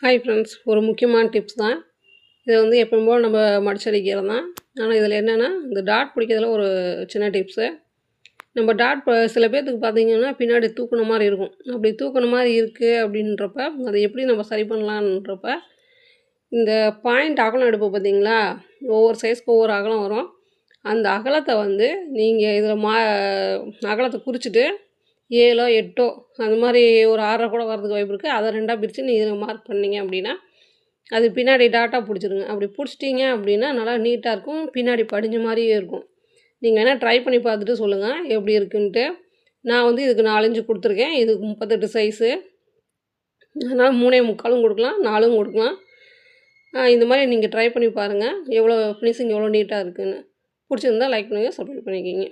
Hi friends, ஒரு முக்கியமான tips தான். இதை வந்து எப்பவும் போல் நம்ம மடிச்சடிக்கிறது தான். ஆனால் இதில் என்னென்னா, இந்த டாட் பிடிக்கிறதுல ஒரு சின்ன டிப்ஸு. நம்ம டாட் சில பேர்த்துக்கு பார்த்தீங்கன்னா பின்னாடி தூக்குன மாதிரி இருக்கும். அப்படி தூக்குன மாதிரி இருக்குது அப்படின்றப்ப அதை எப்படி நம்ம சரி பண்ணலான்றப்ப, இந்த பாயிண்ட் அகலம் எடுப்போம் பார்த்தீங்களா, ஒவ்வொரு சைஸ்க்கு ஒவ்வொரு அகலம் வரும். அந்த அகலத்தை வந்து நீங்கள் இதில் அகலத்தை குறிச்சிட்டு 7ஓ 8ஓ அந்த மாதிரி ஒரு 6 கூட வரதுக்கு வாய்ப்பு இருக்குது. அதை 2ஆக பிரித்து நீங்கள் மார்க் பண்ணீங்க அப்படின்னா, அது பின்னாடி டாட்டா பிடிச்சிருங்க. அப்படி பிடிச்சிட்டிங்க அப்படின்னா நல்லா நீட்டாக இருக்கும். பின்னாடி படிஞ்ச மாதிரியே இருக்கும். நீங்கள் வேணால் ட்ரை பண்ணி பார்த்துட்டு சொல்லுங்கள் எப்படி இருக்குன்ட்டு. நான் வந்து இதுக்கு 4 இன்ச்சு கொடுத்துருக்கேன். இதுக்கு 38 சைஸு. அதனால் 3.25 கொடுக்கலாம், 4ம் கொடுக்கலாம். இந்த மாதிரி நீங்கள் ட்ரை பண்ணி பாருங்கள். எவ்வளோ ஃபினிஷிங் எவ்வளோ நீட்டாக இருக்குதுன்னு. பிடிச்சிருந்தா லைக் பண்ணுங்கள், சப்ஸ்கிரைப் பண்ணிக்கிங்க.